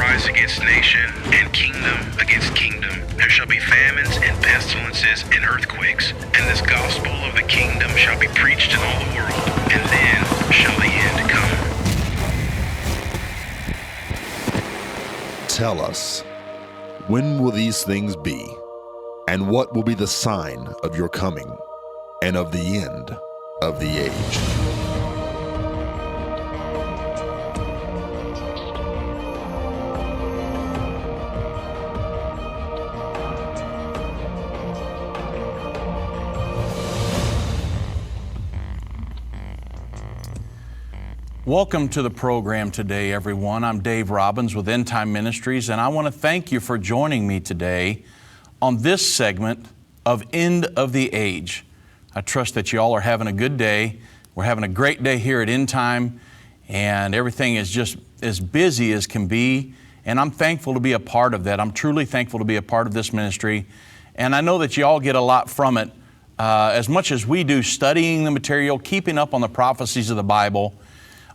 rise against nation, and kingdom against kingdom. There shall be famines and pestilences and earthquakes, and this gospel of the kingdom shall be preached in all the world, and then shall the end come. Tell us, when will these things be? And what will be the sign of your coming and of the end of the age? Welcome to the program today, everyone. I'm Dave Robbins with Endtime Ministries, and I want to thank you for joining me today on this segment of End of the Age. I trust that you all are having a good day. We're having a great day here at Endtime, and everything is just as busy as can be, and I'm thankful to be a part of that. I'm truly thankful to be a part of this ministry, and I know that you all get a lot from it, as much as we do studying the material, keeping up on the prophecies of the Bible.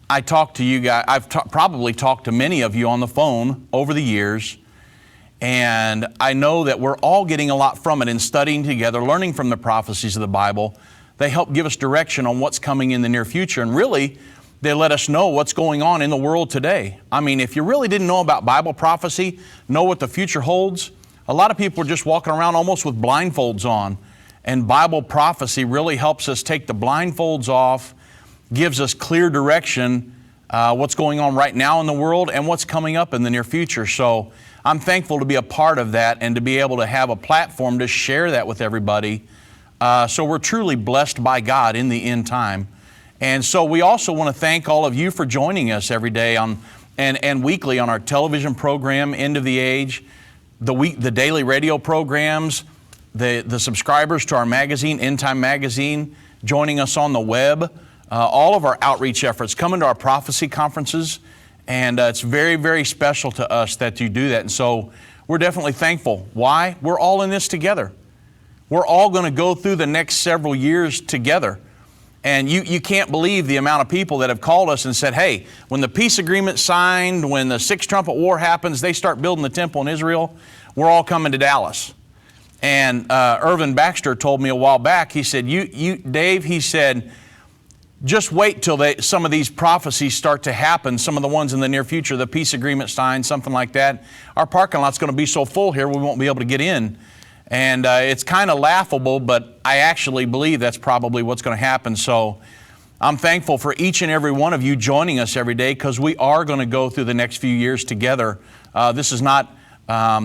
I talk to you guys, I've probably talked to many of you on the phone over the years, and I know that we're all getting a lot from it in studying together, learning from the prophecies of the Bible. They help give us direction on what's coming in the near future, and really, they let us know what's going on in the world today. I mean, if you really didn't know about Bible prophecy, know what the future holds, a lot of people are just walking around almost with blindfolds on, and Bible prophecy really helps us take the blindfolds off, gives us clear direction, what's going on right now in the world and what's coming up in the near future. So I'm thankful to be a part of that and to be able to have a platform to share that with everybody. So we're truly blessed by God in the end time. And so we also want to thank all of you for joining us every day and weekly on our television program, End of the Age, the daily radio programs, the subscribers to our magazine, Endtime Magazine, joining us on the web. All of our outreach efforts, coming to our prophecy conferences, and it's very, very special to us that you do that. And so we're definitely thankful. Why? We're all in this together. We're all going to go through the next several years together. And you can't believe the amount of people that have called us and said, hey, when the peace agreement's signed, when the Sixth Trumpet War happens, they start building the temple in Israel, we're all coming to Dallas. And Irvin Baxter told me a while back, he said, Dave, he said, just wait till some of these prophecies start to happen, some of the ones in the near future, the peace agreement signed, something like that. Our parking lot's going to be so full here we won't be able to get in. And it's kind of laughable, but I actually believe that's probably what's going to happen. So I'm thankful for each and every one of you joining us every day, because we are going to go through the next few years together. This is not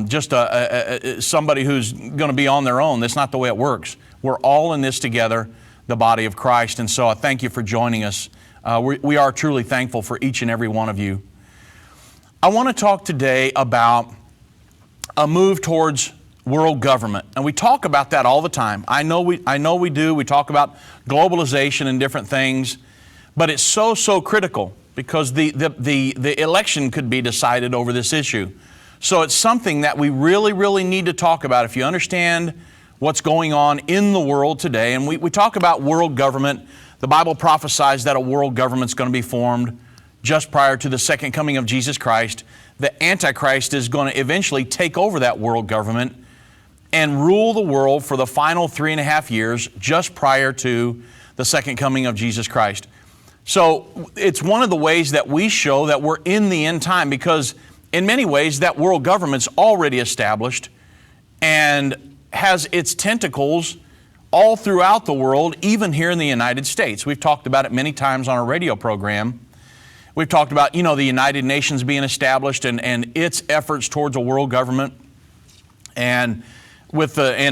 just somebody who's going to be on their own. That's not the way it works. We're all in this together, the body of Christ. And so I thank you for joining us. We are truly thankful for each and every one of you. I want to talk today about a move towards world government. And we talk about that all the time. I know we do. We talk about globalization and different things, but it's so critical, because the election could be decided over this issue. So it's something that we really need to talk about. If you understand what's going on in the world today, and we talk about world government. The Bible prophesies that a world government's going to be formed just prior to the second coming of Jesus Christ. The Antichrist is going to eventually take over that world government and rule the world for the final 3.5 years just prior to the second coming of Jesus Christ. So it's one of the ways that we show that we're in the end time, because in many ways that world government's already established and has its tentacles all throughout the world, even here in the United States. We've talked about it many times on our radio program. We've talked about, the United Nations being established and its efforts towards a world government, and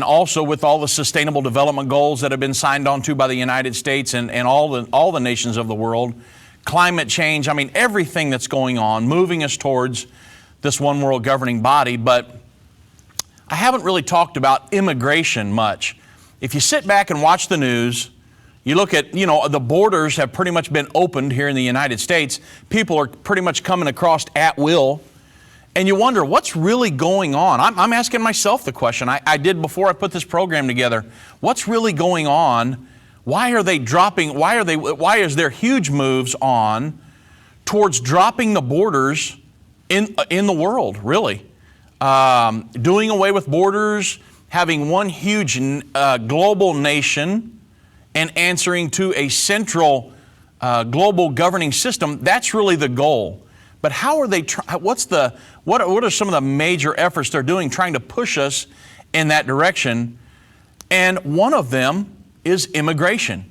also with all the sustainable development goals that have been signed on to by the United States and all the nations of the world. Climate change, everything that's going on, moving us towards this one world governing body. But I haven't really talked about immigration much. If you sit back and watch the news, you look at, the borders have pretty much been opened here in the United States. People are pretty much coming across at will. And you wonder, what's really going on? I'm asking myself the question I did before I put this program together. What's really going on? Why are they dropping? Why is there huge moves on towards dropping the borders in the world, really. Doing away with borders, having one huge global nation, and answering to a central global governing system. That's really the goal. But how are they? What are some of the major efforts they're doing, trying to push us in that direction? And one of them is immigration.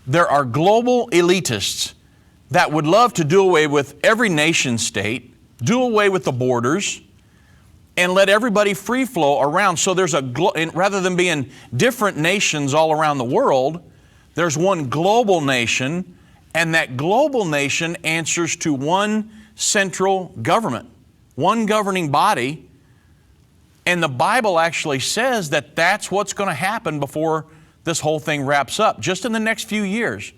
There are global elitists that would love to do away with every nation state, do away with the borders, and let everybody free flow around. So there's rather than being different nations all around the world, there's one global nation, and that global nation answers to one central government, one governing body. And the Bible actually says that that's what's going to happen before this whole thing wraps up, just in the next few years.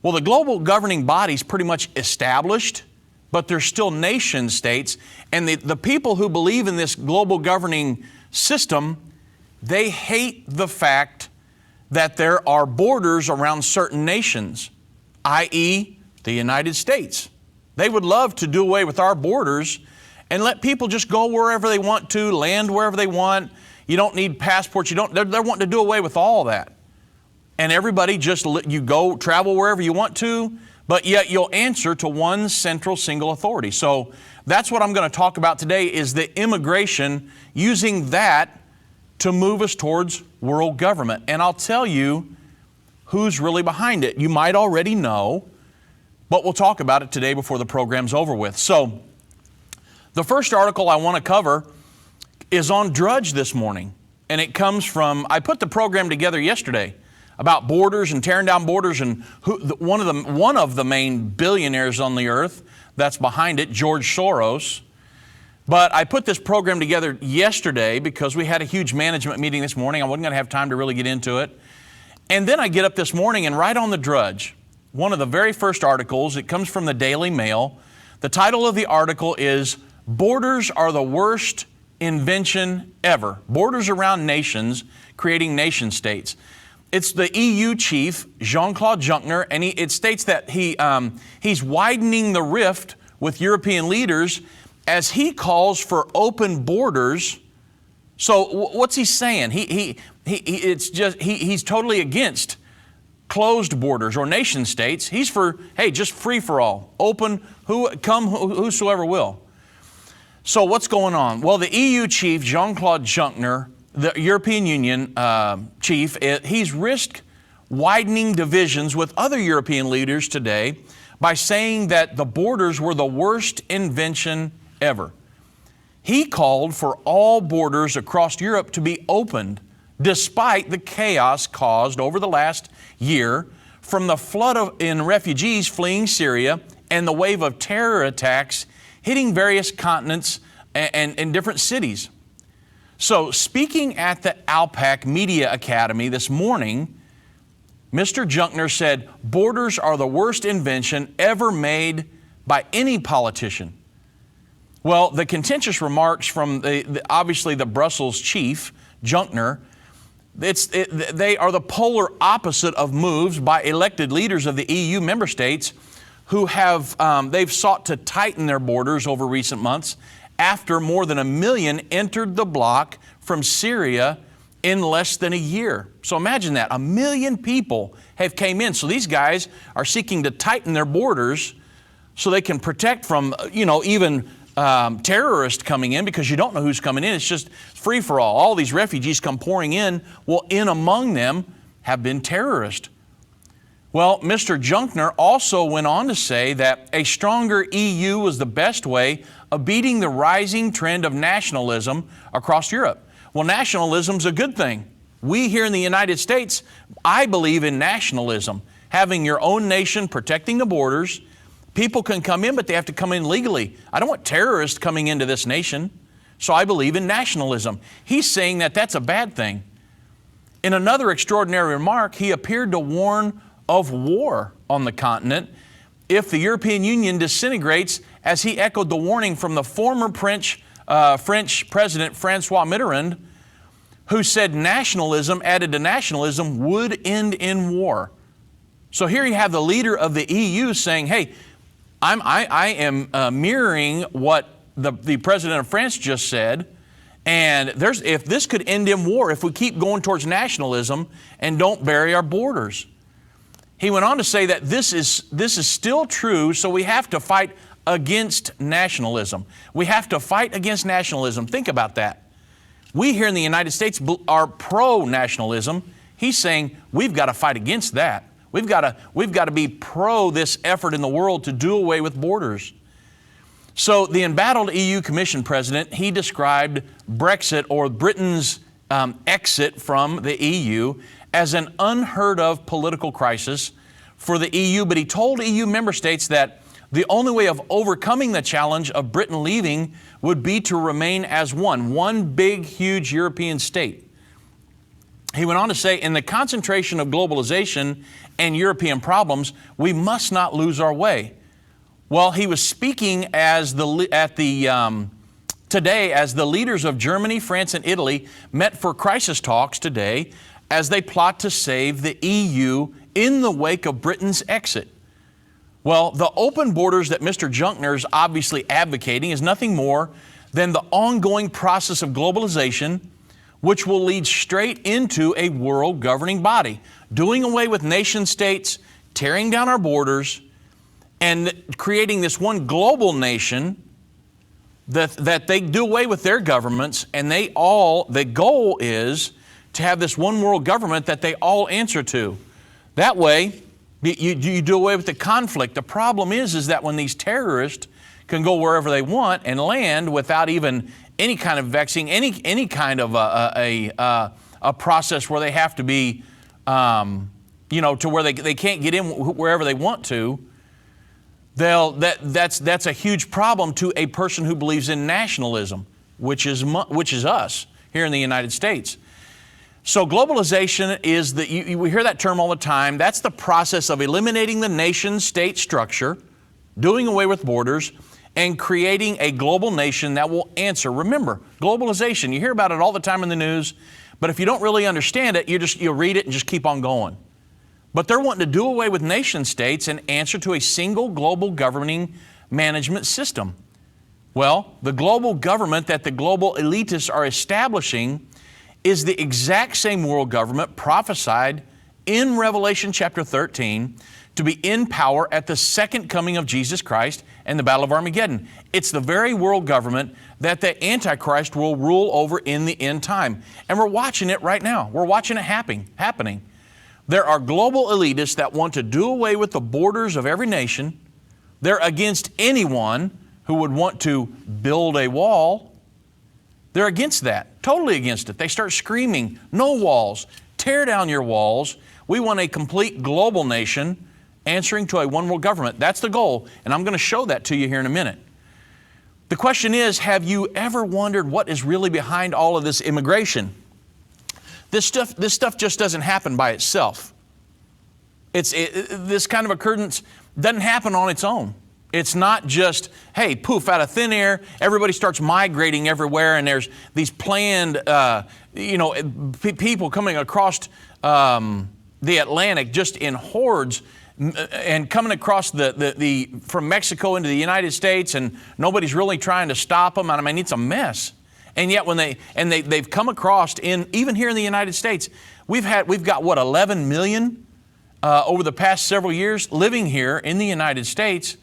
Well, the global governing body's pretty much established, but there's still nation states. And the people who believe in this global governing system, they hate the fact that there are borders around certain nations, i.e. the United States. They would love to do away with our borders and let people just go wherever they want to, land wherever they want. You don't need passports. They're wanting to do away with all that. And everybody you go travel wherever you want to, but yet you'll answer to one central single authority. So that's what I'm going to talk about today, is the immigration, using that to move us towards world government. And I'll tell you who's really behind it. You might already know, but we'll talk about it today before the program's over with. So the first article I want to cover is on Drudge this morning. And it comes from, I put the program together yesterday about borders and tearing down borders, and one of the main billionaires on the earth that's behind it, George Soros. But I put this program together yesterday because we had a huge management meeting this morning. I wasn't going to have time to really get into it. And then I get up this morning and right on the Drudge, one of the very first articles, it comes from the Daily Mail. The title of the article is, "Borders Are the Worst Invention Ever." Borders around nations, creating nation states. It's the EU chief, Jean-Claude Juncker, and it states that he's widening the rift with European leaders as he calls for open borders. So what's he saying? He's totally against closed borders or nation states. He's for, hey, just free for all, open, whosoever will. So what's going on? Well, the EU chief, Jean-Claude Juncker, the European Union chief, he's risked widening divisions with other European leaders today by saying that the borders were the worst invention ever. He called for all borders across Europe to be opened despite the chaos caused over the last year from the flood in refugees fleeing Syria and the wave of terror attacks hitting various continents and different cities. So speaking at the Alpac Media Academy this morning, Mr. Juncker said, "Borders are the worst invention ever made by any politician." Well, the contentious remarks from obviously the Brussels chief, Juncker, they are the polar opposite of moves by elected leaders of the EU member states who have they've sought to tighten their borders over recent months after more than 1 million entered the bloc from Syria in less than a year. So imagine that, 1 million people have came in. So these guys are seeking to tighten their borders so they can protect from, even terrorists coming in, because you don't know who's coming in. It's just free for all. All these refugees come pouring in. Well, in among them have been terrorists. Well, Mr. Juncker also went on to say that a stronger EU was the best way of beating the rising trend of nationalism across Europe. Well, nationalism's a good thing. We here in the United States, I believe in nationalism, having your own nation, protecting the borders. People can come in, but they have to come in legally. I don't want terrorists coming into this nation, so I believe in nationalism. He's saying that that's a bad thing. In another extraordinary remark, he appeared to warn of war on the continent if the European Union disintegrates, as he echoed the warning from the former French President François Mitterrand, who said nationalism added to nationalism would end in war. So here you have the leader of the EU saying, hey, I am mirroring what the president of France just said. And if this could end in war, if we keep going towards nationalism and don't bury our borders. He went on to say that this is still true, so we have to fight against nationalism. We have to fight against nationalism. Think about that. We here in the United States are pro-nationalism. He's saying we've got to fight against that. We've got to be pro this effort in the world to do away with borders. So the embattled EU Commission President, he described Brexit, or Britain's exit from the EU, as an unheard of political crisis for the EU, but he told EU member states that the only way of overcoming the challenge of Britain leaving would be to remain as one big, huge European state. He went on to say, in the concentration of globalization and European problems, we must not lose our way. Well, he was speaking today as the leaders of Germany, France, and Italy met for crisis talks today as they plot to save the EU in the wake of Britain's exit. Well, the open borders that Mr. Junkner is obviously advocating is nothing more than the ongoing process of globalization, which will lead straight into a world governing body, doing away with nation states, tearing down our borders, and creating this one global nation that they do away with their governments, and the goal is to have this one world government that they all answer to. That way, you do away with the conflict. The problem is that when these terrorists can go wherever they want and land without even any kind of vexing, any kind of a process where they have to be, to where they can't get in wherever they want to, that's a huge problem to a person who believes in nationalism, which is us here in the United States. So globalization is we hear that term all the time. That's the process of eliminating the nation-state structure, doing away with borders, and creating a global nation that will answer. Remember, globalization, you hear about it all the time in the news, but if you don't really understand it, you read it and just keep on going. But they're wanting to do away with nation states and answer to a single global governing management system. Well, the global government that the global elitists are establishing is the exact same world government prophesied in Revelation chapter 13 to be in power at the second coming of Jesus Christ and the Battle of Armageddon. It's the very world government that the Antichrist will rule over in the end time. And we're watching it right now. We're watching it happening. There are global elitists that want to do away with the borders of every nation. They're against anyone who would want to build a wall. They're against that, totally against it. They start screaming, no walls, tear down your walls. We want a complete global nation answering to a one world government. That's the goal, and I'm going to show that to you here in a minute. The question is, have you ever wondered what is really behind all of this immigration? This stuff just doesn't happen by itself. This kind of occurrence doesn't happen on its own. It's not just, hey, poof, out of thin air, everybody starts migrating everywhere, and there's these planned, people coming across the Atlantic just in hordes and coming across from Mexico into the United States, and nobody's really trying to stop them. I mean, it's a mess. And yet, when they've come across even here in the United States, we've got 11 million over the past several years living here in the United States.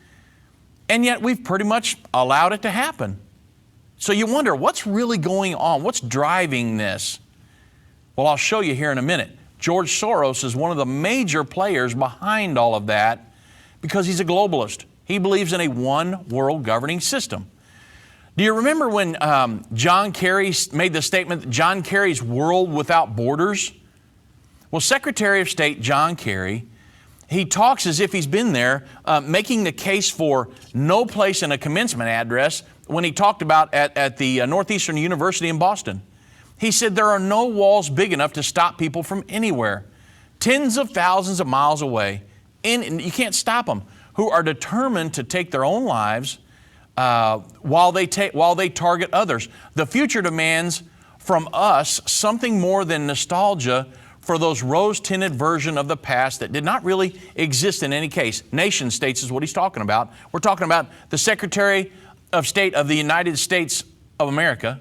And yet we've pretty much allowed it to happen. So you wonder, what's really going on? What's driving this? Well, I'll show you here in a minute. George Soros is one of the major players behind all of that because he's a globalist. He believes in a one world governing system. Do you remember when John Kerry made the statement that John Kerry's world without borders? Well, Secretary of State John Kerry, he talks as if he's been there, making the case for no place in a commencement address when he talked about at the Northeastern University in Boston. He said there are no walls big enough to stop people from anywhere, tens of thousands of miles away, and you can't stop them, who are determined to take their own lives while they target others. The future demands from us something more than nostalgia for those rose-tinted version of the past that did not really exist in any case. Nation states is what he's talking about. We're talking about the Secretary of state of the United States of America.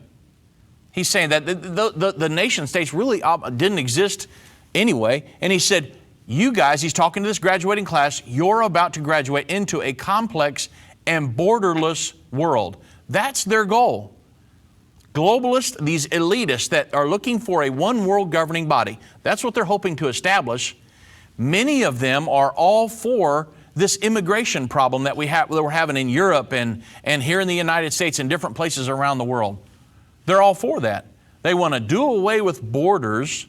He's saying that the nation states really didn't exist anyway. And he said, you guys, he's talking to this graduating class, you're about to graduate into a complex and borderless world. That's their goal. Globalists, these elitists that are looking for a one world governing body, that's what they're hoping to establish. Many of them are all for this immigration problem that we're having in Europe and here in the United States and different places around the world. They're all for that. They want to do away with borders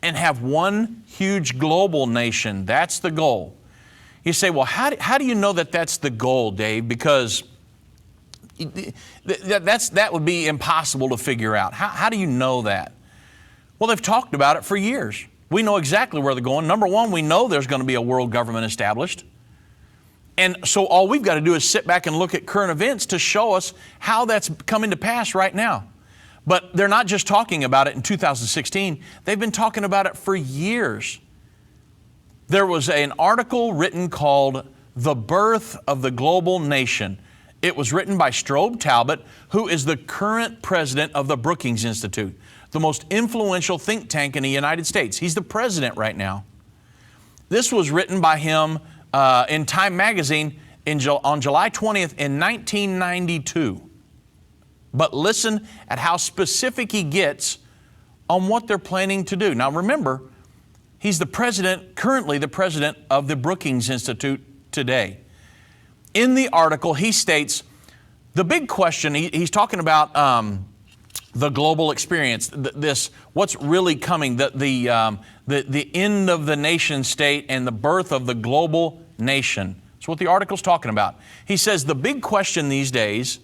and have one huge global nation. That's the goal. You say, well, how do you know that that's the goal, Dave? Because that would be impossible to figure out. How do you know that? Well, they've talked about it for years. We know exactly where they're going. Number one, we know there's going to be a world government established. And so all we've got to do is sit back and look at current events to show us how that's coming to pass right now. But they're not just talking about it in 2016. They've been talking about it for years. There was an article written called The Birth of the Global Nation. It was written by Strobe Talbott, who is the current president of the Brookings Institute, the most influential think tank in the United States. He's the president right now. This was written by him in Time Magazine on July 20th in 1992. But listen at how specific he gets on what they're planning to do. Now remember, he's currently the president of the Brookings Institute today. In the article, he states, the big question, he's talking about the global experience, what's really coming, the end of the nation state and the birth of the global nation. That's what the article's talking about. He says the big question these days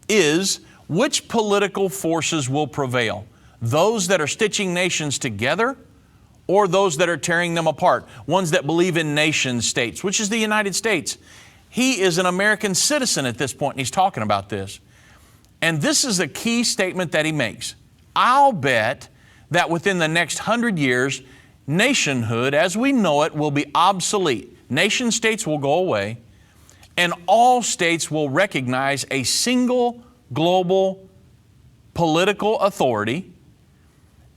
is, which political forces will prevail? Those that are stitching nations together or those that are tearing them apart? Ones that believe in nation states, which is the United States. He is an American citizen at this point, and he's talking about this. And this is a key statement that he makes. I'll bet that within the next 100 years, nationhood as we know it will be obsolete. Nation states will go away, and all states will recognize a single global political authority.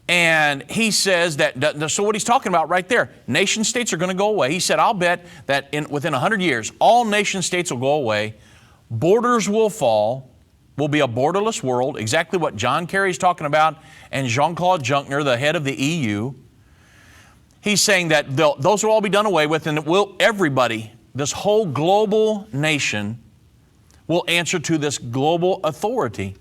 And he says that, so what he's talking about right there, nation states are going to go away. He said, I'll bet that within 100 years, all nation states will go away. Borders will fall. Will be a borderless world, exactly what John Kerry's talking about, and Jean-Claude Juncker, the head of the EU. He's saying that those will all be done away with, and everybody, this whole global nation, will answer to this global authority.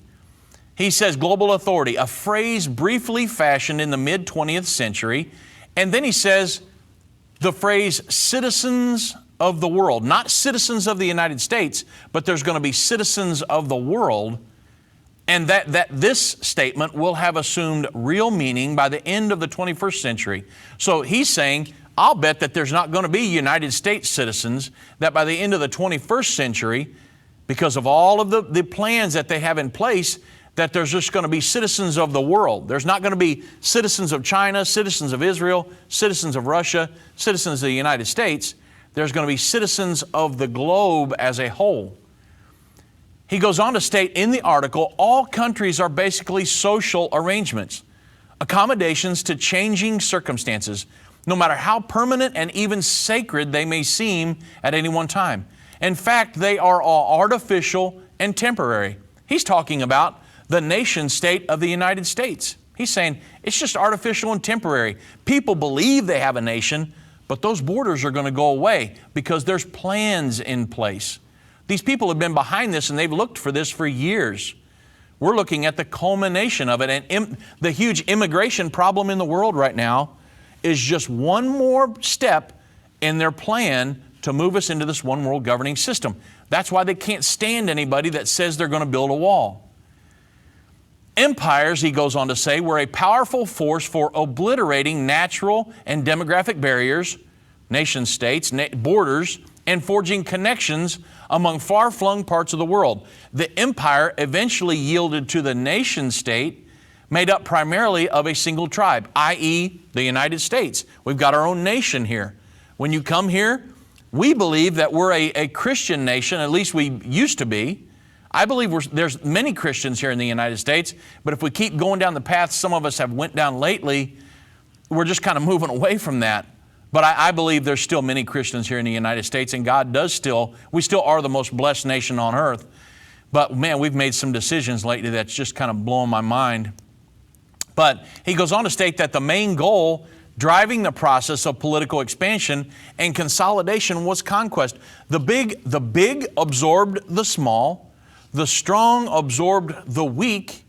He says global authority, a phrase briefly fashioned in the mid-20th century. And then he says the phrase citizens of the world, not citizens of the United States, but there's going to be citizens of the world. And that this statement will have assumed real meaning by the end of the 21st century. So he's saying, I'll bet that there's not going to be United States citizens, that by the end of the 21st century, because of all of the plans that they have in place, that there's just going to be citizens of the world. There's not going to be citizens of China, citizens of Israel, citizens of Russia, citizens of the United States. There's going to be citizens of the globe as a whole. He goes on to state in the article, all countries are basically social arrangements, accommodations to changing circumstances, no matter how permanent and even sacred they may seem at any one time. In fact, they are all artificial and temporary. He's talking about the nation state of the United States. He's saying it's just artificial and temporary. People believe they have a nation, but those borders are going to go away because there's plans in place. These people have been behind this and they've looked for this for years. We're looking at the culmination of it, and the huge immigration problem in the world right now is just one more step in their plan to move us into this one world governing system. That's why they can't stand anybody that says they're going to build a wall. Empires, he goes on to say, were a powerful force for obliterating natural and demographic barriers, nation states, borders, and forging connections among far-flung parts of the world. The empire eventually yielded to the nation state, made up primarily of a single tribe, i.e. the United States. We've got our own nation here. When you come here, we believe that we're a Christian nation, at least we used to be. I believe there's many Christians here in the United States, but if we keep going down the path some of us have went down lately, we're just kind of moving away from that. But I believe there's still many Christians here in the United States, and we still are the most blessed nation on earth. But man, we've made some decisions lately that's just kind of blowing my mind. But he goes on to state that the main goal driving the process of political expansion and consolidation was conquest. The big absorbed the small, the strong absorbed the weak,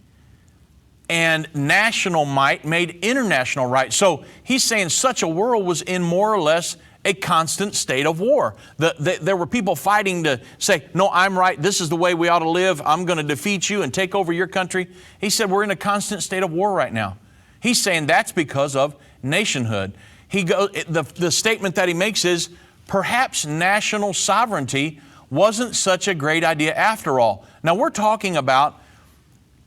and national might made international right. So he's saying such a world was in more or less a constant state of war. There were people fighting to say, no, I'm right, this is the way we ought to live, I'm going to defeat you and take over your country. He said we're in a constant state of war right now. He's saying that's because of nationhood. The statement that he makes is, perhaps national sovereignty wasn't such a great idea after all. Now we're talking about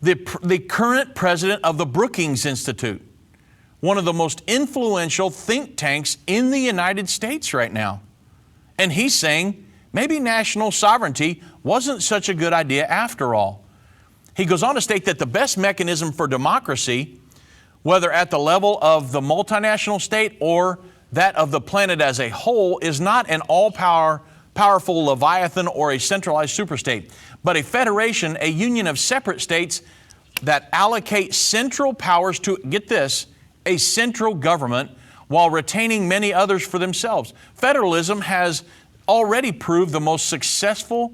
the current president of the Brookings Institute, one of the most influential think tanks in the United States right now. And he's saying maybe national sovereignty wasn't such a good idea after all. He goes on to state that the best mechanism for democracy, whether at the level of the multinational state or that of the planet as a whole, is not an all-powerful leviathan or a centralized superstate, but a federation, a union of separate states that allocate central powers to, get this, a central government while retaining many others for themselves. Federalism has already proved the most successful,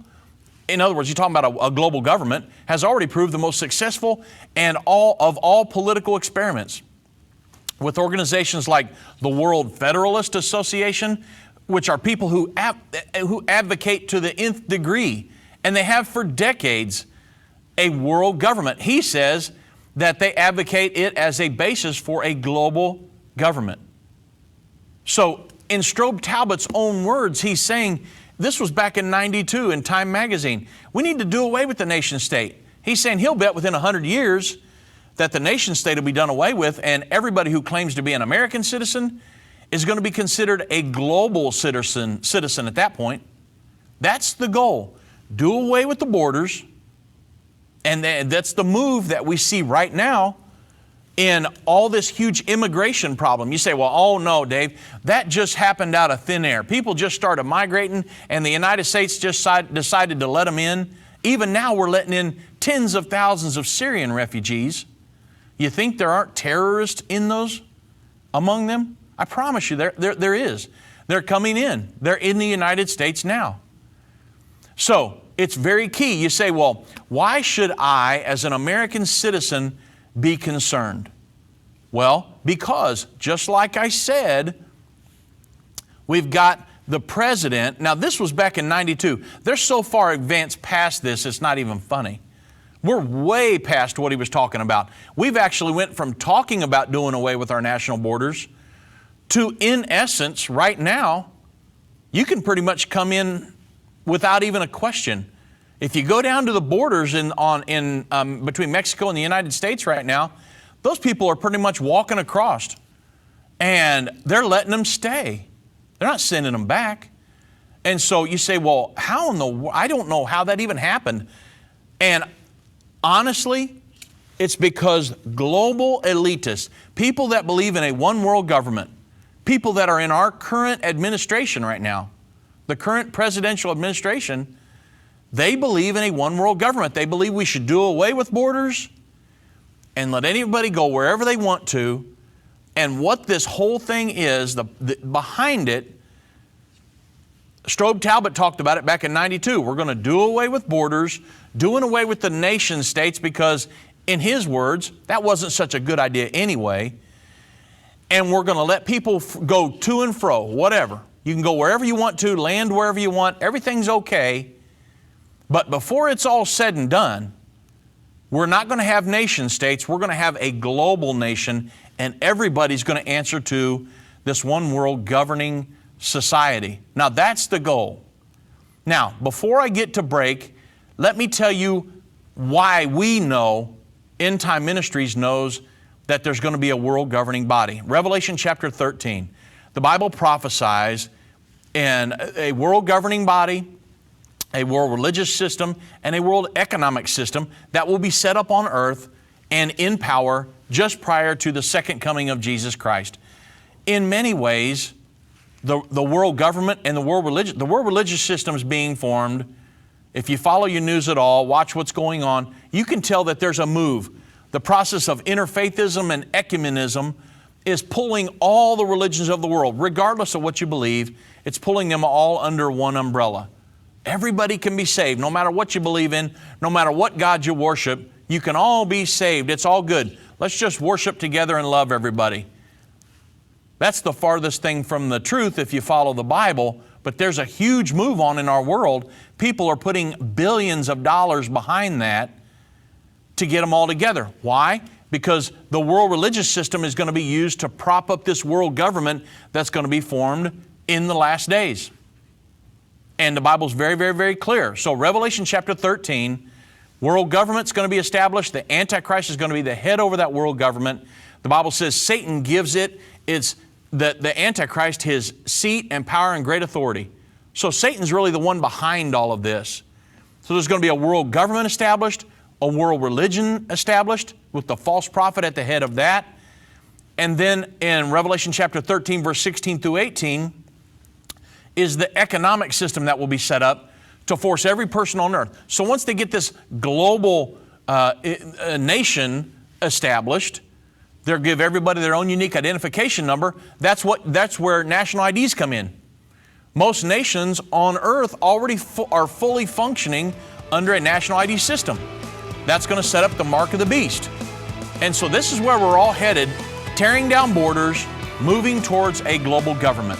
in other words, you're talking about a global government, has already proved the most successful and all political experiments. With organizations like the World Federalist Association, which are people who advocate to the nth degree, and they have for decades a world government. He says that they advocate it as a basis for a global government. So in Strobe Talbot's own words, he's saying, this was back in '92 in Time magazine, we need to do away with the nation state. He's saying he'll bet within 100 years that the nation state will be done away with, and everybody who claims to be an American citizen is going to be considered a global citizen at that point. That's the goal. Do away with the borders. And that's the move that we see right now in all this huge immigration problem. You say, well, oh no, Dave, that just happened out of thin air. People just started migrating and the United States just decided to let them in. Even now we're letting in tens of thousands of Syrian refugees. You think there aren't terrorists among them? I promise you there is. They're coming in. They're in the United States now. So it's very key. You say, well, why should I, as an American citizen, be concerned? Well, because just like I said, we've got the president. Now, this was back in '92. They're so far advanced past this, it's not even funny. We're way past what he was talking about. We've actually went from talking about doing away with our national borders to, in essence, right now, you can pretty much come in without even a question. If you go down to the borders between Mexico and the United States right now, those people are pretty much walking across, and they're letting them stay. They're not sending them back. And so you say, well, I don't know how that even happened. And honestly, it's because global elitists, people that believe in a one world government, people that are in our current administration right now, the current presidential administration, they believe in a one world government. They believe we should do away with borders and let anybody go wherever they want to. And what this whole thing is, behind it, Strobe Talbot talked about it back in '92. We're going to do away with borders, doing away with the nation states, because in his words, that wasn't such a good idea anyway. And we're going to let people go to and fro, whatever. You can go wherever you want to, land wherever you want, everything's okay. But before it's all said and done, we're not going to have nation states, we're going to have a global nation, and everybody's going to answer to this one world governing society. Now that's the goal. Now, before I get to break, let me tell you why we know, Endtime Ministries knows, that there's going to be a world governing body. Revelation chapter 13, the Bible prophesies in a world governing body a world religious system, and a world economic system that will be set up on earth and in power just prior to the second coming of Jesus Christ. In many ways, the world government and the world religious system is being formed. If you follow your news at all, watch what's going on, you can tell that there's a move. The process of interfaithism and ecumenism is pulling all the religions of the world, regardless of what you believe. It's pulling them all under one umbrella. Everybody can be saved, no matter what you believe in, no matter what God you worship. You can all be saved. It's all good. Let's just worship together and love everybody. That's the farthest thing from the truth if you follow the Bible, but there's a huge move on in our world. People are putting billions of dollars behind that to get them all together. Why? Because the world religious system is going to be used to prop up this world government that's going to be formed in the last days. And the Bible's very, very, very clear. So Revelation chapter 13, world government's going to be established. The Antichrist is going to be the head over that world government. The Bible says Satan gives it's the Antichrist his seat and power and great authority. So Satan's really the one behind all of this. So there's going to be a world government established, a world religion established with the false prophet at the head of that. And then in Revelation chapter 13, verse 16 through 18, is the economic system that will be set up to force every person on earth. So once they get this global nation established, they'll give everybody their own unique identification number. That's where national IDs come in. Most nations on earth already are fully functioning under a national ID system. That's going to set up the mark of the beast. And so this is where we're all headed, tearing down borders, moving towards a global government.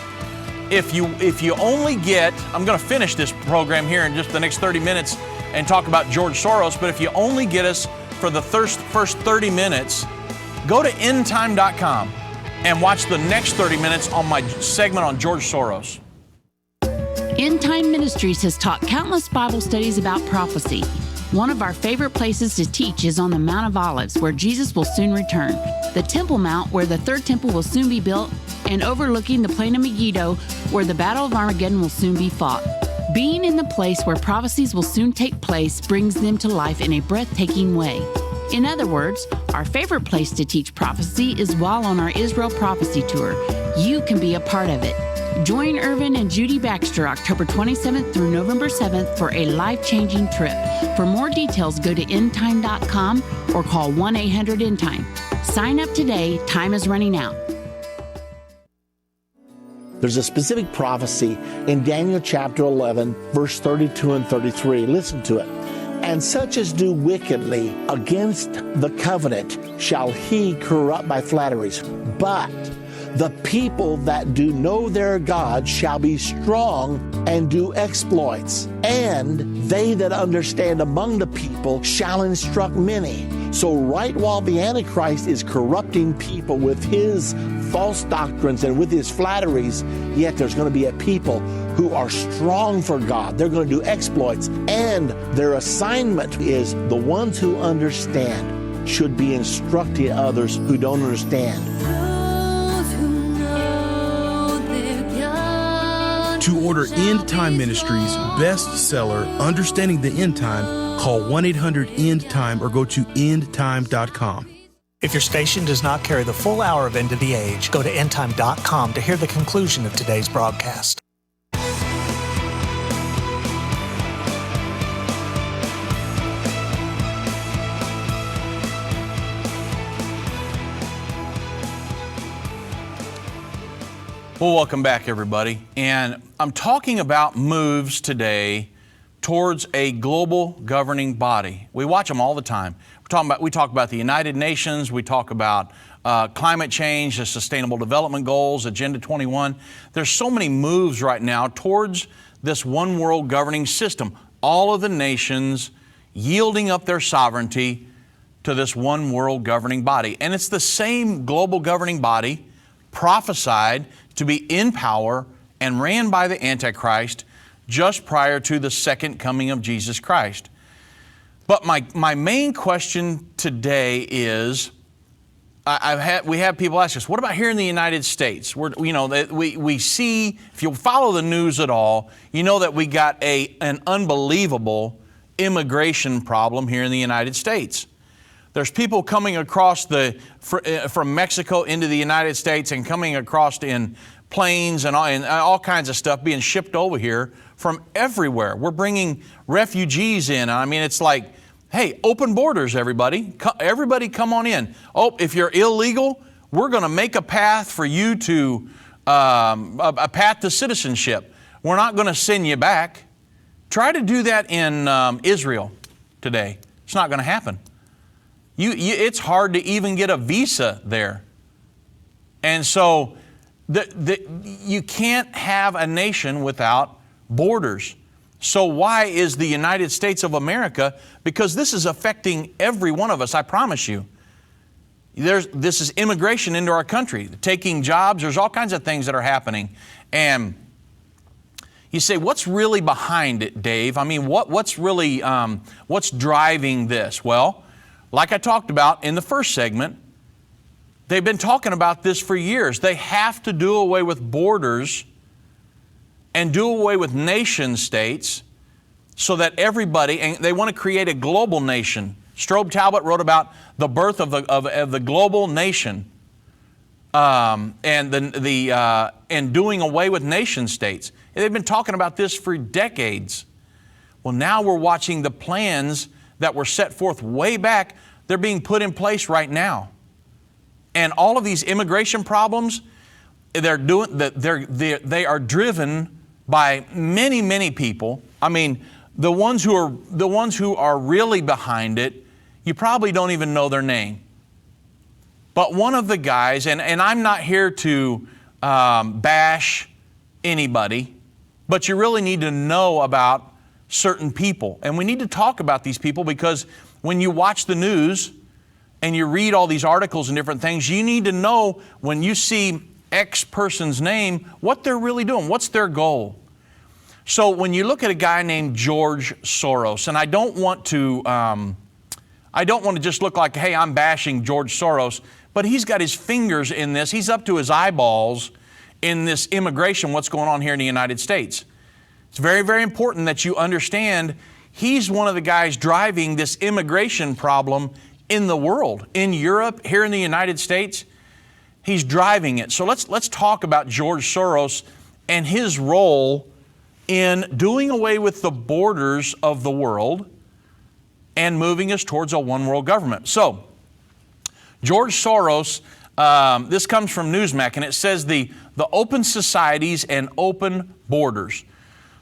If you only get, I'm going to finish this program here in just the next 30 minutes and talk about George Soros, but if you only get us for the first 30 minutes, go to endtime.com and watch the next 30 minutes on my segment on George Soros. Endtime Ministries has taught countless Bible studies about prophecy. One of our favorite places to teach is on the Mount of Olives, where Jesus will soon return, the Temple Mount, where the third temple will soon be built, and overlooking the plain of Megiddo, where the Battle of Armageddon will soon be fought. Being in the place where prophecies will soon take place brings them to life in a breathtaking way. In other words, our favorite place to teach prophecy is while on our Israel Prophecy Tour. You can be a part of it. Join Irvin and Judy Baxter October 27th through November 7th for a life-changing trip. For more details, go to endtime.com or call 1-800-ENDTIME. Sign up today. Time is running out. There's a specific prophecy in Daniel chapter 11, verse 32 and 33. Listen to it. And such as do wickedly against the covenant shall he corrupt by flatteries. But the people that do know their God shall be strong and do exploits. And they that understand among the people shall instruct many. So right while the Antichrist is corrupting people with his false doctrines and with his flatteries, yet there's going to be a people who are strong for God. They're going to do exploits. And their assignment is the ones who understand should be instructing others who don't understand. To order End Time Ministries bestseller, Understanding the End Time, call 1-800-END-TIME or go to endtime.com. If your station does not carry the full hour of End of the Age, go to endtime.com to hear the conclusion of today's broadcast. Well, welcome back, everybody. And I'm talking about moves today towards a global governing body. We watch them all the time. We talk about the United Nations. We talk about climate change, the Sustainable Development Goals, Agenda 21. There's so many moves right now towards this one world governing system. All of the nations yielding up their sovereignty to this one world governing body. And it's the same global governing body prophesied to be in power and ran by the Antichrist just prior to the second coming of Jesus Christ. But my main question today is, we have people ask us, what about here in the United States? We see, if you follow the news at all, you know that we got an unbelievable immigration problem here in the United States. There's people coming across from Mexico into the United States and coming across in planes and all kinds of stuff being shipped over here from everywhere. We're bringing refugees in. I mean, it's like, hey, open borders, everybody. Everybody come on in. Oh, if you're illegal, we're going to make a path for you to, a path to citizenship. We're not going to send you back. Try to do that in Israel today. It's not going to happen. It's hard to even get a visa there. And so you can't have a nation without borders. So why is the United States of America? Because this is affecting every one of us, I promise you. This is immigration into our country, taking jobs. There's all kinds of things that are happening. And you say, what's really behind it, Dave? I mean, what's really, what's driving this? Well, like I talked about in the first segment, they've been talking about this for years. They have to do away with borders and do away with nation states so that everybody, and they want to create a global nation. Strobe Talbot wrote about the birth of the global nation and doing away with nation states. And they've been talking about this for decades. Well, now we're watching the plans that were set forth way back. They're being put in place right now. And all of these immigration problems, they are driven by many, many people. I mean, the ones who are really behind it, you probably don't even know their name. But one of the guys, and I'm not here to bash anybody, but you really need to know about certain people. And we need to talk about these people because when you watch the news and you read all these articles and different things, you need to know when you see X person's name, what they're really doing, what's their goal. So when you look at a guy named George Soros, and I don't want to just look like, hey, I'm bashing George Soros, but he's got his fingers in this. He's up to his eyeballs in this immigration, what's going on here in the United States. It's very, very important that you understand he's one of the guys driving this immigration problem in the world, in Europe, here in the United States. He's driving it. So let's talk about George Soros and his role in doing away with the borders of the world and moving us towards a one world government. So George Soros, this comes from Newsmax, and it says the open societies and open borders.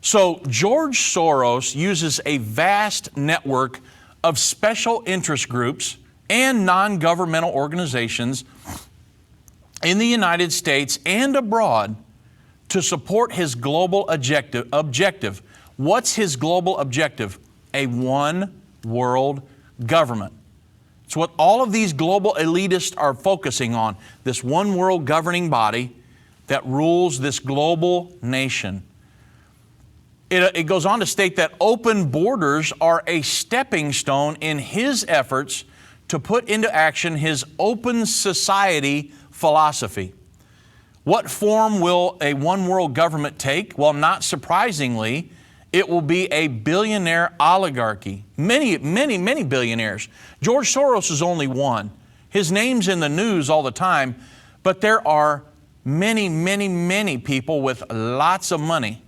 So George Soros uses a vast network of special interest groups and non-governmental organizations in the United States and abroad to support his global objective. What's his global objective? A one world government. It's what all of these global elitists are focusing on, this one world governing body that rules this global nation. It goes on to state that open borders are a stepping stone in his efforts to put into action his open society philosophy. What form will a one world government take? Well, not surprisingly, it will be a billionaire oligarchy. Many, many, many billionaires. George Soros is only one. His name's in the news all the time, but there are many, many, many people with lots of money.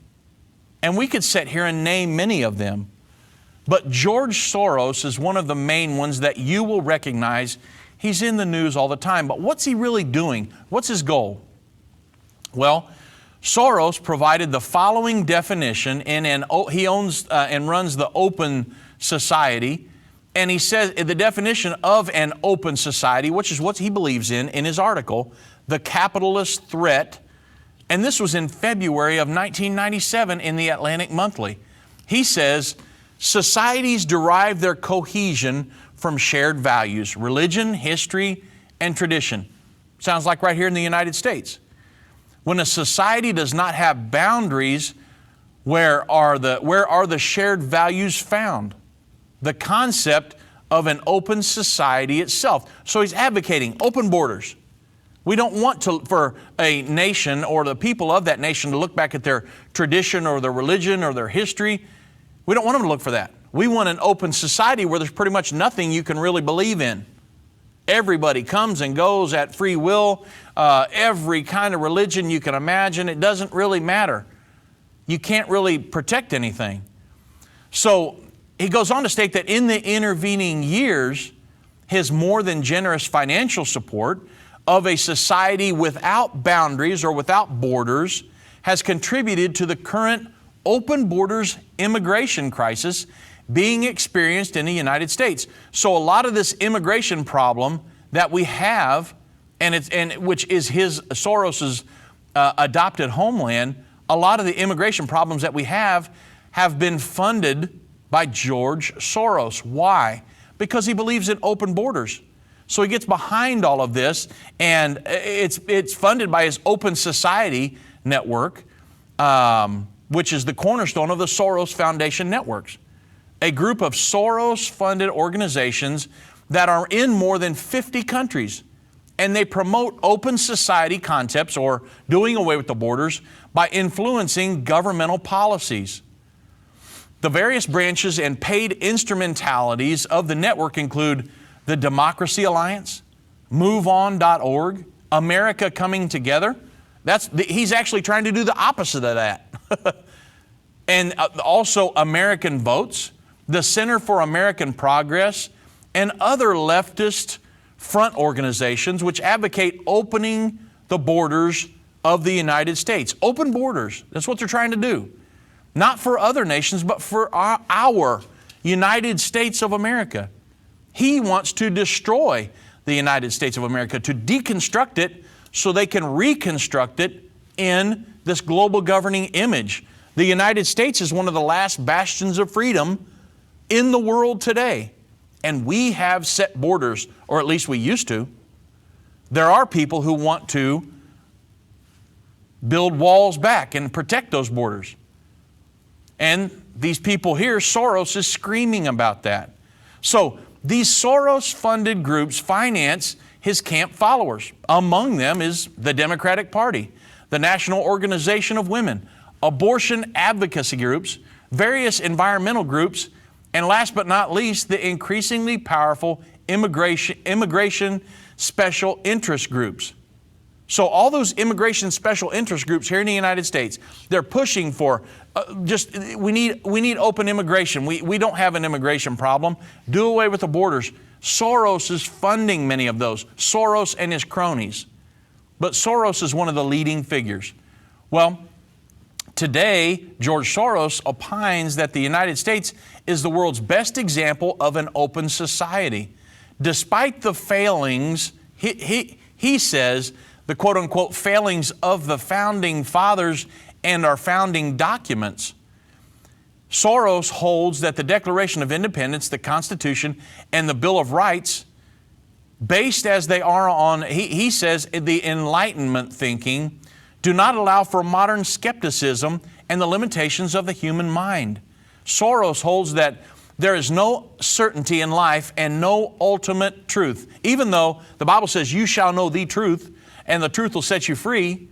And we could sit here and name many of them. But George Soros is one of the main ones that you will recognize. He's in the news all the time. But what's he really doing? What's his goal? Well, Soros provided the following definition he owns and runs the Open Society. And he says the definition of an open society, which is what he believes in his article, the capitalist threat. And this was in February of 1997 in the Atlantic Monthly. He says, societies derive their cohesion from shared values, religion, history, and tradition. Sounds like right here in the United States. When a society does not have boundaries, where are the shared values found? The concept of an open society itself. So he's advocating open borders. We don't want for a nation or the people of that nation to look back at their tradition or their religion or their history. We don't want them to look for that. We want an open society where there's pretty much nothing you can really believe in. Everybody comes and goes at free will. Every kind of religion you can imagine. It doesn't really matter. You can't really protect anything. So he goes on to state that in the intervening years, his more than generous financial support of a society without boundaries or without borders has contributed to the current open borders immigration crisis being experienced in the United States. So a lot of this immigration problem that we have, and which is Soros's adopted homeland, a lot of the immigration problems that we have been funded by George Soros. Why? Because he believes in open borders. So he gets behind all of this, and it's funded by his Open Society Network, which is the cornerstone of the Soros Foundation networks. A group of Soros-funded organizations that are in more than 50 countries. And they promote open society concepts, or doing away with the borders, by influencing governmental policies. The various branches and paid instrumentalities of the network include the Democracy Alliance, MoveOn.org, America Coming Together. He's actually trying to do the opposite of that. And also American Votes, the Center for American Progress, and other leftist front organizations which advocate opening the borders of the United States. Open borders, that's what they're trying to do. Not for other nations, but for our United States of America. He wants to destroy the United States of America, to deconstruct it so they can reconstruct it in this global governing image. The United States is one of the last bastions of freedom in the world today. And we have set borders, or at least we used to. There are people who want to build walls back and protect those borders. And these people here, Soros is screaming about that. So these Soros-funded groups finance his camp followers. Among them is the Democratic Party, the National Organization of Women, abortion advocacy groups, various environmental groups, and last but not least, the increasingly powerful immigration special interest groups. So all those immigration special interest groups here in the United States, they're pushing for we need open immigration. We don't have an immigration problem. Do away with the borders. Soros is funding many of those. Soros and his cronies. But Soros is one of the leading figures. Well, today, George Soros opines that the United States is the world's best example of an open society. Despite the failings, he says, the quote-unquote failings of the Founding Fathers and our founding documents, Soros holds that the Declaration of Independence, the Constitution, and the Bill of Rights, based as they are on, he says, the Enlightenment thinking, do not allow for modern skepticism and the limitations of the human mind. Soros holds that there is no certainty in life and no ultimate truth. Even though the Bible says you shall know the truth and the truth will set you free,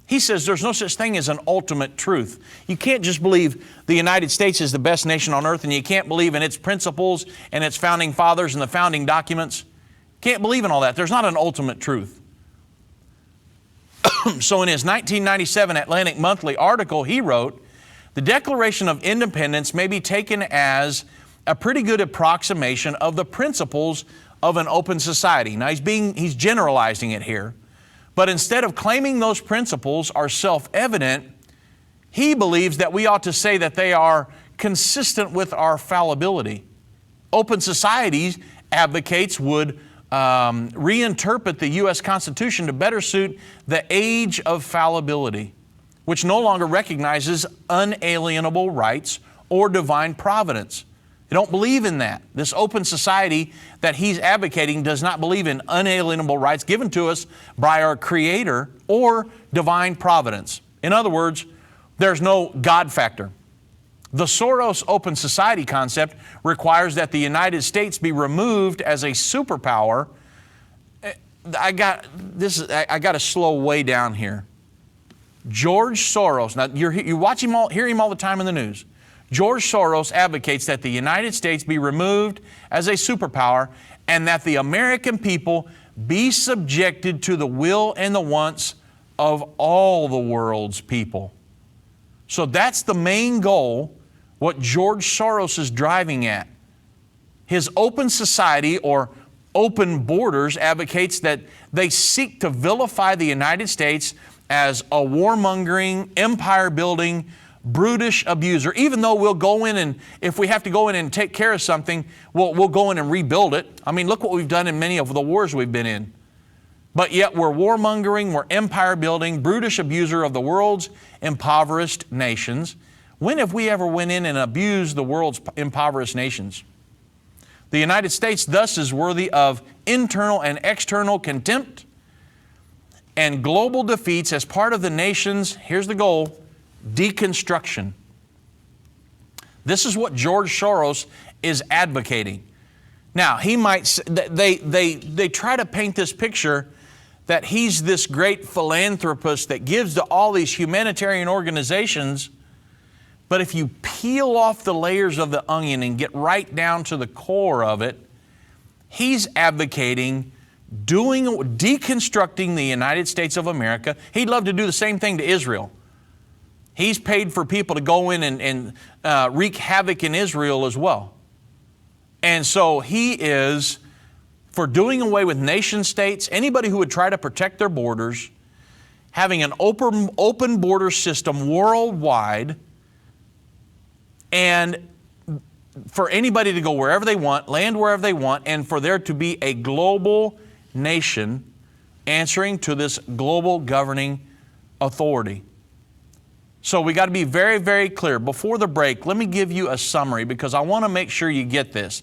he says there's no such thing as an ultimate truth. You can't just believe the United States is the best nation on earth and you can't believe in its principles and its founding fathers and the founding documents. Can't believe in all that. There's not an ultimate truth. So in his 1997 Atlantic Monthly article, he wrote, the Declaration of Independence may be taken as a pretty good approximation of the principles of an open society. Now he's generalizing it here, but instead of claiming those principles are self-evident, he believes that we ought to say that they are consistent with our fallibility. Open societies, advocates, would reinterpret the U.S. Constitution to better suit the age of fallibility, which no longer recognizes unalienable rights or divine providence. They don't believe in that. This open society that he's advocating does not believe in unalienable rights given to us by our Creator or divine providence. In other words, there's no God factor. The Soros open society concept requires that the United States be removed as a superpower. I got to slow way down here. George Soros, now you watch him hear him all the time in the news. George Soros advocates that the United States be removed as a superpower and that the American people be subjected to the will and the wants of all the world's people. So that's the main goal, what George Soros is driving at. His open society or open borders advocates that they seek to vilify the United States as a warmongering, empire-building, brutish abuser. Even though we'll go in and, if we have to go in and take care of something, we'll go in and rebuild it. I mean, look what we've done in many of the wars we've been in. But yet we're warmongering, we're empire-building, brutish abuser of the world's impoverished nations. When have we ever went in and abused the world's impoverished nations? The United States thus is worthy of internal and external contempt and global defeats as part of the nation's, here's the goal, deconstruction. This is what George Soros is advocating. Now, he might, they try to paint this picture that he's this great philanthropist that gives to all these humanitarian organizations. But if you peel off the layers of the onion and get right down to the core of it, he's advocating deconstructing the United States of America. He'd love to do the same thing to Israel. He's paid for people to go in and wreak havoc in Israel as well. And so he is for doing away with nation states, anybody who would try to protect their borders, having an open border system worldwide, and for anybody to go wherever they want, land wherever they want, and for there to be a global nation answering to this global governing authority. So we got to be very, very clear. Before the break, let me give you a summary because I want to make sure you get this.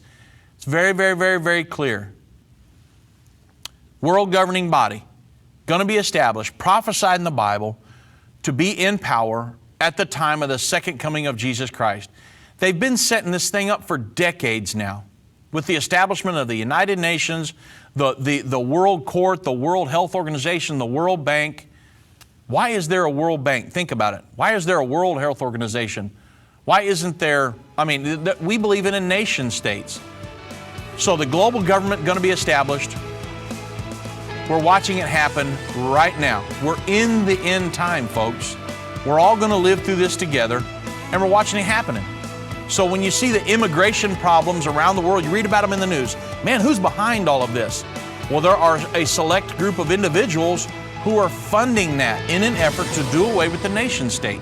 It's very, very, very, very clear. World governing body, going to be established, prophesied in the Bible to be in power at the time of the second coming of Jesus Christ. They've been setting this thing up for decades now with the establishment of the United Nations, the World Court, the World Health Organization, the World Bank. Why is there a World Bank? Think about it. Why is there a World Health Organization? Why isn't there, we believe in nation states. So the global government going to be established. We're watching it happen right now. We're in the end time, folks. We're all going to live through this together, and we're watching it happening. So when you see the immigration problems around the world, you read about them in the news. Man, who's behind all of this? Well, there are a select group of individuals who are funding that in an effort to do away with the nation state.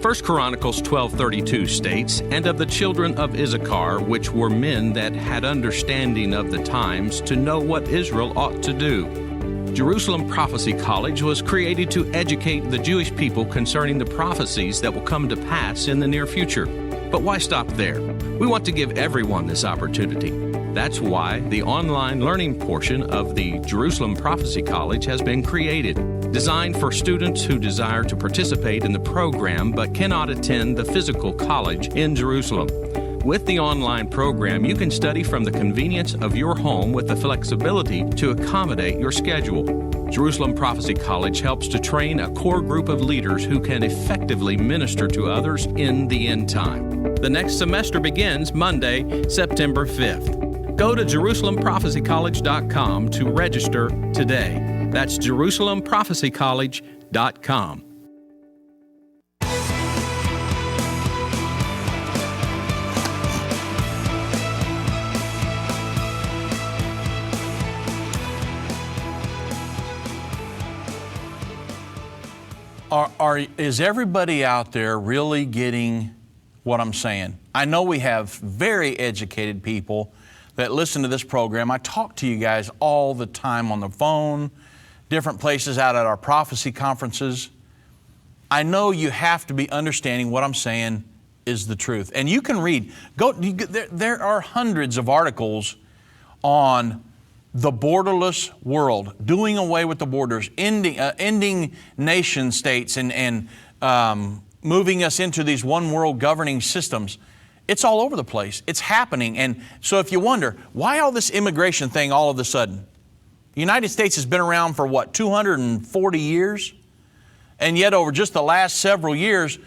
1 Chronicles 12:32 states, "And of the children of Issachar, which were men that had understanding of the times, to know what Israel ought to do." Jerusalem Prophecy College was created to educate the Jewish people concerning the prophecies that will come to pass in the near future. But why stop there? We want to give everyone this opportunity. That's why the online learning portion of the Jerusalem Prophecy College has been created, designed for students who desire to participate in the program but cannot attend the physical college in Jerusalem. With the online program, you can study from the convenience of your home with the flexibility to accommodate your schedule. Jerusalem Prophecy College helps to train a core group of leaders who can effectively minister to others in the end time. The next semester begins Monday, September 5th. Go to JerusalemProphecyCollege.com to register today. That's JerusalemProphecyCollege.com. Is everybody out there really getting what I'm saying? I know we have very educated people that listen to this program. I talk to you guys all the time on the phone, different places out at our prophecy conferences. I know you have to be understanding what I'm saying is the truth. And you can read, there are hundreds of articles on the borderless world, doing away with the borders, ending nation states and moving us into these one world governing systems. It's all over the place. It's happening. And so if you wonder, why all this immigration thing all of a sudden? The United States has been around for what, 240 years? And yet over just the last several years,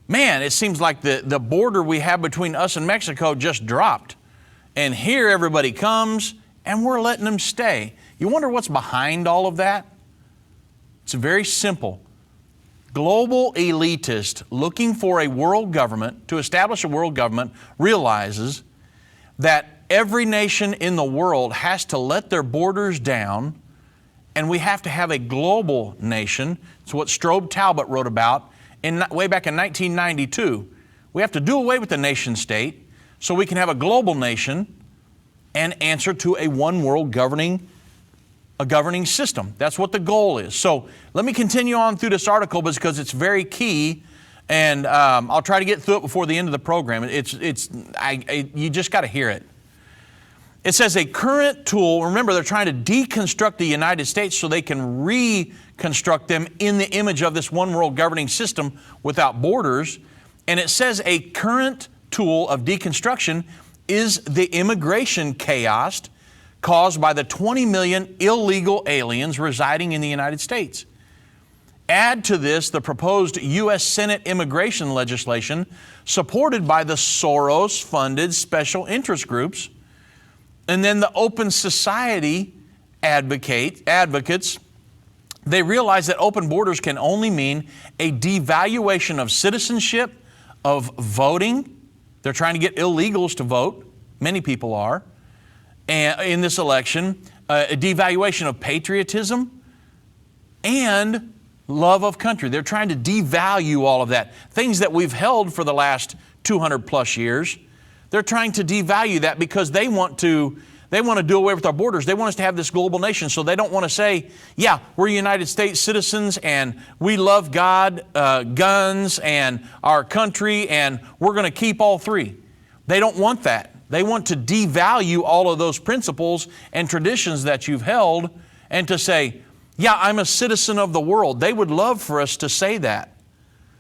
man, it seems like the border we have between us and Mexico just dropped. And here everybody comes and we're letting them stay. You wonder what's behind all of that? It's very simple. Global elitist looking for a world government, to establish a world government, realizes that every nation in the world has to let their borders down, and we have to have a global nation. It's what Strobe Talbot wrote about way back in 1992. We have to do away with the nation state so we can have a global nation and answer to a one world governing system. That's what the goal is. So let me continue on through this article because it's very key, and I'll try to get through it before the end of the program. You just got to hear it. It says a current tool, remember they're trying to deconstruct the United States so they can reconstruct them in the image of this one world governing system without borders. And it says a current tool of deconstruction is the immigration chaos caused by the 20 million illegal aliens residing in the United States. Add to this the proposed U.S. Senate immigration legislation supported by the Soros-funded special interest groups, and then the open society advocates. They realize that open borders can only mean a devaluation of citizenship, of voting. They're trying to get illegals to vote. Many people are. And in this election, a devaluation of patriotism and love of country. They're trying to devalue all of that. Things that we've held for the last 200 plus years. They're trying to devalue that because they want to do away with our borders. They want us to have this global nation. So they don't want to say, yeah, we're United States citizens and we love God, guns, and our country, and we're going to keep all three. They don't want that. They want to devalue all of those principles and traditions that you've held and to say, yeah, I'm a citizen of the world. They would love for us to say that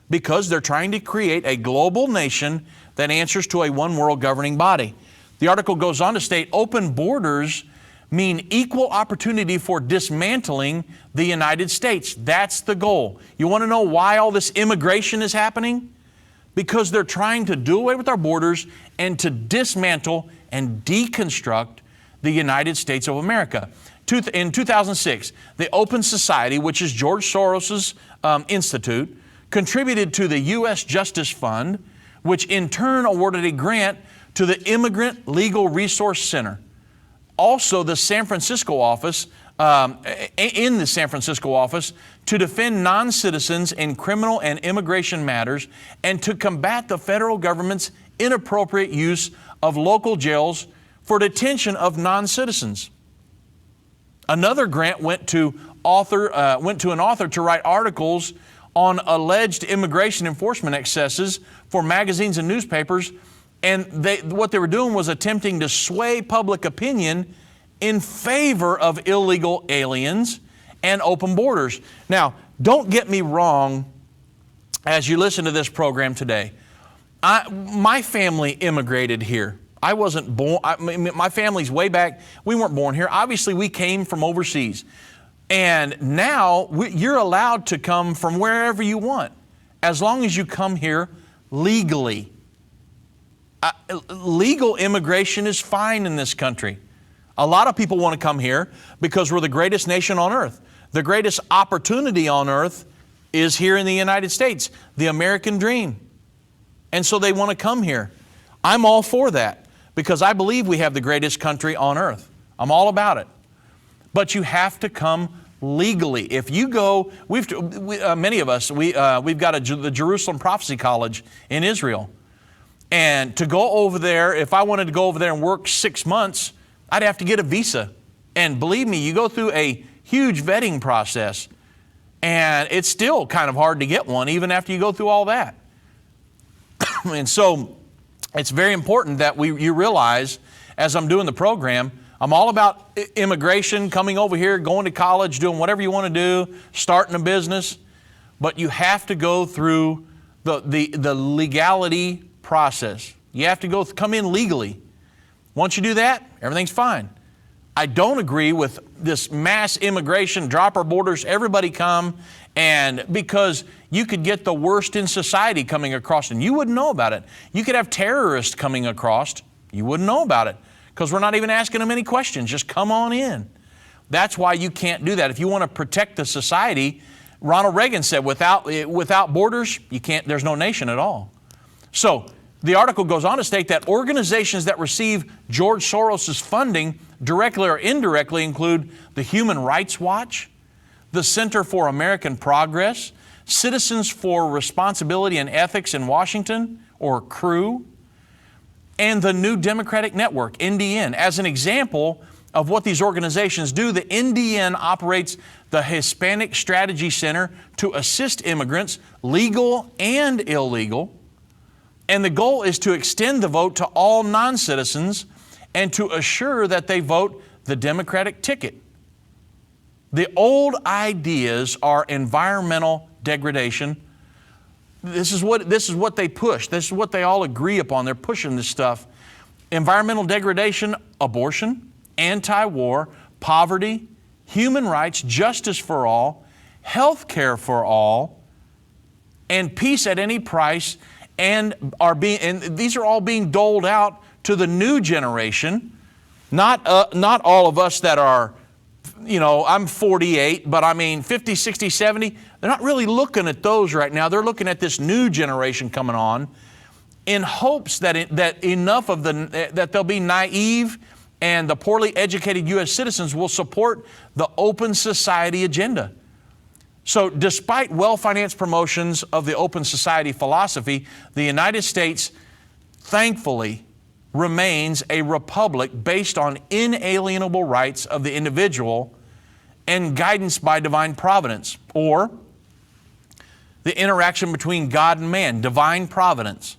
because they're trying to create a global nation that answers to a one world governing body. The article goes on to state open borders mean equal opportunity for dismantling the United States. That's the goal. You want to know why all this immigration is happening? Because they're trying to do away with our borders and to dismantle and deconstruct the United States of America. In 2006, the Open Society, which is George Soros's institute, contributed to the U.S. Justice Fund, which in turn awarded a grant to the Immigrant Legal Resource Center. Also, the San Francisco office, in the San Francisco office, to defend non-citizens in criminal and immigration matters and to combat the federal government's inappropriate use of local jails for detention of non-citizens. Another grant went to an author to write articles on alleged immigration enforcement excesses for magazines and newspapers, and what they were doing was attempting to sway public opinion in favor of illegal aliens and open borders. Now, don't get me wrong as you listen to this program today. My family immigrated here. I wasn't born, my family's way back, we weren't born here. Obviously, we came from overseas. And now you're allowed to come from wherever you want, as long as you come here legally. Legal immigration is fine in this country. A lot of people want to come here because we're the greatest nation on earth. The greatest opportunity on earth is here in the United States, the American dream. And so they want to come here. I'm all for that because I believe we have the greatest country on earth. I'm all about it. But you have to come legally. If you go, many of us, we've got the Jerusalem Prophecy College in Israel. And to go over there, if I wanted to go over there and work 6 months, I'd have to get a visa. And believe me, you go through a huge vetting process. And it's still kind of hard to get one, even after you go through all that. And so it's very important that you realize, as I'm doing the program, I'm all about immigration, coming over here, going to college, doing whatever you want to do, starting a business. But you have to go through the legality process. You have to come in legally. Once you do that, everything's fine. I don't agree with this mass immigration, drop our borders, everybody come, and because you could get the worst in society coming across and you wouldn't know about it. You could have terrorists coming across, you wouldn't know about it because we're not even asking them any questions. Just come on in. That's why you can't do that. If you want to protect the society, Ronald Reagan said, without borders, you can't, there's no nation at all. So the article goes on to state that organizations that receive George Soros' funding directly or indirectly include the Human Rights Watch, the Center for American Progress, Citizens for Responsibility and Ethics in Washington, or CREW, and the New Democratic Network, NDN. As an example of what these organizations do, the NDN operates the Hispanic Strategy Center to assist immigrants, legal and illegal. And the goal is to extend the vote to all non-citizens and to assure that they vote the Democratic ticket. The old ideas are environmental degradation. This is what they push. This is what they all agree upon. They're pushing this stuff. Environmental degradation, abortion, anti-war, poverty, human rights, justice for all, health care for all, and peace at any price, and these are all being doled out to the new generation. Not all of us that are, I'm 48, but 50, 60, 70, they're not really looking at those right now. They're looking at this new generation coming on in hopes that that they'll be naive and the poorly educated U.S. citizens will support the open society agenda. So despite well-financed promotions of the open society philosophy, the United States thankfully remains a republic based on inalienable rights of the individual and guidance by divine providence, or the interaction between God and man, divine providence.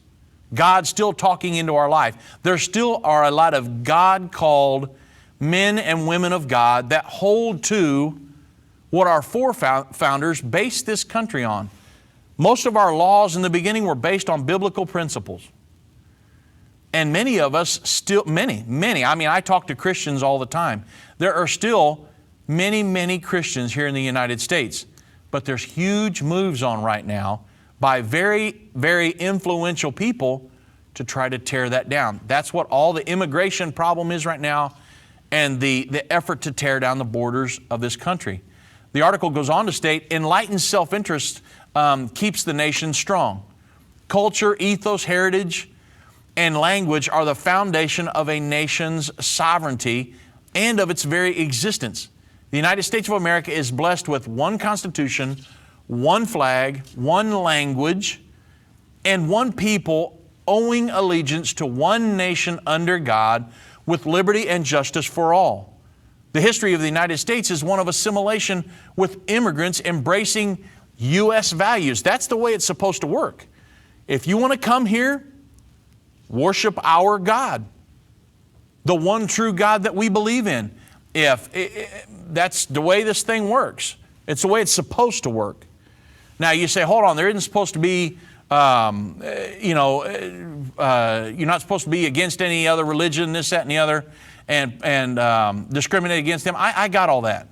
God still talking into our life. There still are a lot of God-called men and women of God that hold to what our forefathers based this country on. Most of our laws in the beginning were based on biblical principles. And many of us still, many, I talk to Christians all the time. There are still many Christians here in the United States. But there's huge moves on right now by very, very influential people to try to tear that down. That's what all the immigration problem is right now, and the effort to tear down the borders of this country. The article goes on to state, enlightened self-interest keeps the nation strong. Culture, ethos, heritage, and language are the foundation of a nation's sovereignty and of its very existence. The United States of America is blessed with one constitution, one flag, one language, and one people owing allegiance to one nation under God with liberty and justice for all. The history of the United States is one of assimilation with immigrants embracing U.S. values. That's the way it's supposed to work. If you want to come here, worship our God, the one true God that we believe in. That's the way this thing works. It's the way it's supposed to work. Now you say, hold on, there isn't supposed to be, you're not supposed to be against any other religion, this, that, and the other, and discriminate against them. I got all that.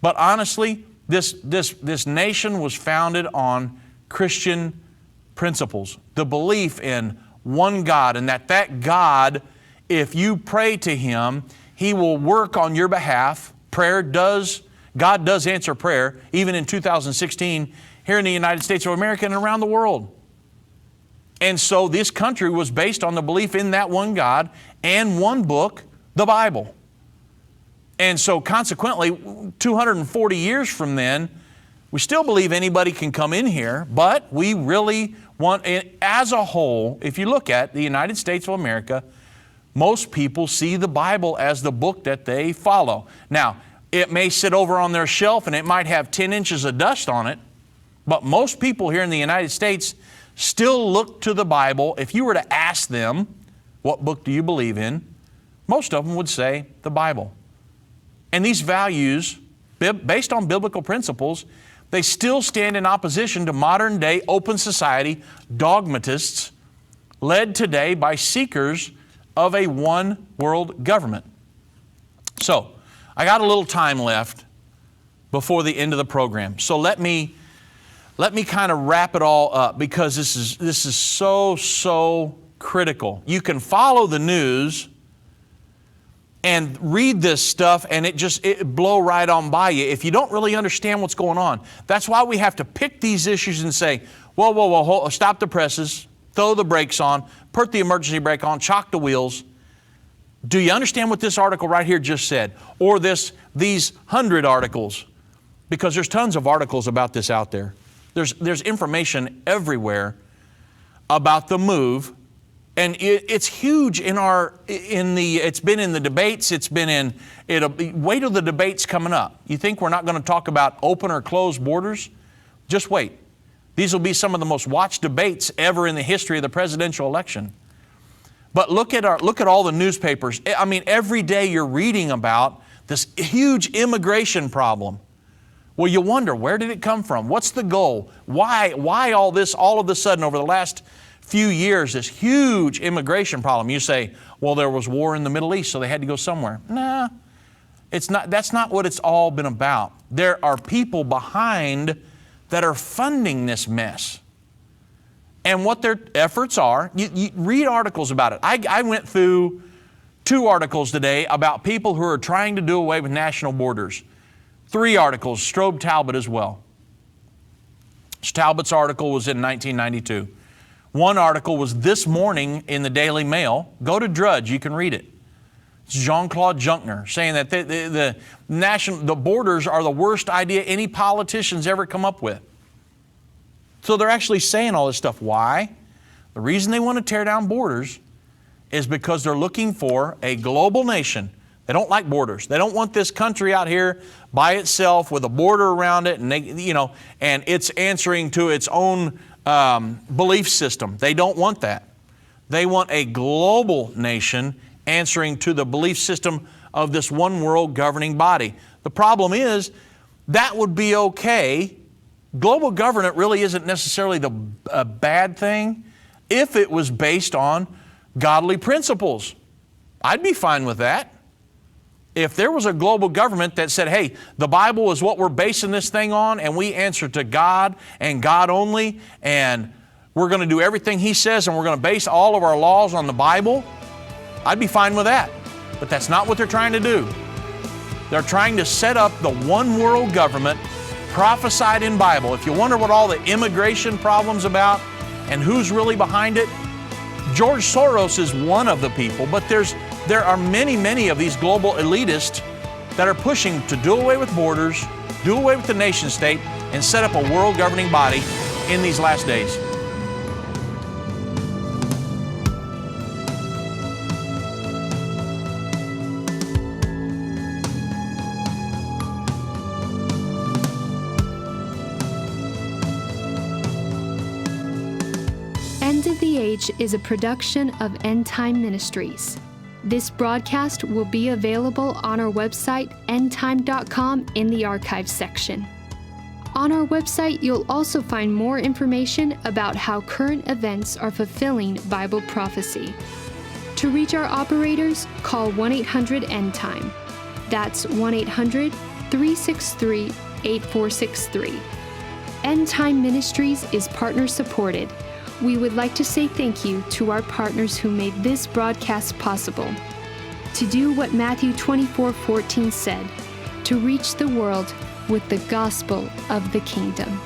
But honestly, this nation was founded on Christian principles, the belief in one God, and that God, if you pray to Him, He will work on your behalf. God does answer prayer, even in 2016, here in the United States of America and around the world. And so this country was based on the belief in that one God and one book, the Bible. And so consequently, 240 years from then, we still believe anybody can come in here, but we really want, as a whole, if you look at the United States of America, most people see the Bible as the book that they follow. Now, it may sit over on their shelf and it might have 10 inches of dust on it, but most people here in the United States still look to the Bible. If you were to ask them, what book do you believe in? Most of them would say the Bible. And these values, based on biblical principles, They still stand in opposition to modern day open society dogmatists led today by seekers of a one world government. So, I got a little time left before the end of the program. So let me kind of wrap it all up, because this is so critical. You can follow the news and read this stuff and it blow right on by you if you don't really understand what's going on. That's why we have to pick these issues and say, whoa, stop the presses, throw the brakes on, put the emergency brake on, chock the wheels. Do you understand what this article right here just said? Or these 100 articles? Because there's tons of articles about this out there. There's information everywhere about the move. And it's huge it's been in the debates, wait till the debate's coming up. You think we're not going to talk about open or closed borders? Just wait. These will be some of the most watched debates ever in the history of the presidential election. But look at all the newspapers. I mean, every day you're reading about this huge immigration problem. Well, you wonder, where did it come from? What's the goal? Why all this all of a sudden over the last few years, this huge immigration problem? You say, well, there was war in the Middle East, so they had to go somewhere. Nah, that's not what it's all been about. There are people behind that are funding this mess. And what their efforts are, you read articles about it. I went through 2 articles today about people who are trying to do away with national borders. 3 articles, Strobe Talbot as well. Talbot's article was in 1992. One article was this morning in the Daily Mail. Go to Drudge, you can read it. It's Jean-Claude Juncker saying that the borders are the worst idea any politician's ever come up with. So they're actually saying all this stuff. Why? The reason they want to tear down borders is because they're looking for a global nation. They don't like borders. They don't want this country out here by itself with a border around it, and and it's answering to its own belief system. They don't want that. They want a global nation answering to the belief system of this one world governing body. The problem is that would be okay. Global government really isn't necessarily a bad thing if it was based on godly principles. I'd be fine with that. If there was a global government that said, hey, the Bible is what we're basing this thing on, and we answer to God and God only, and we're going to do everything He says, and we're going to base all of our laws on the Bible, I'd be fine with that. But that's not what they're trying to do. They're trying to set up the one world government prophesied in Bible. If you wonder what all the immigration problem's about and who's really behind it, George Soros is one of the people, but there are many of these global elitists that are pushing to do away with borders, do away with the nation state, and set up a world governing body in these last days. End of the Age is a production of Endtime Ministries. This broadcast will be available on our website, endtime.com, in the archives section. On our website, you'll also find more information about how current events are fulfilling Bible prophecy. To reach our operators, call 1-800-ENDTIME. That's 1-800-363-8463. Endtime Ministries is partner supported. We would like to say thank you to our partners who made this broadcast possible. To do what Matthew 24:14 said, to reach the world with the gospel of the kingdom.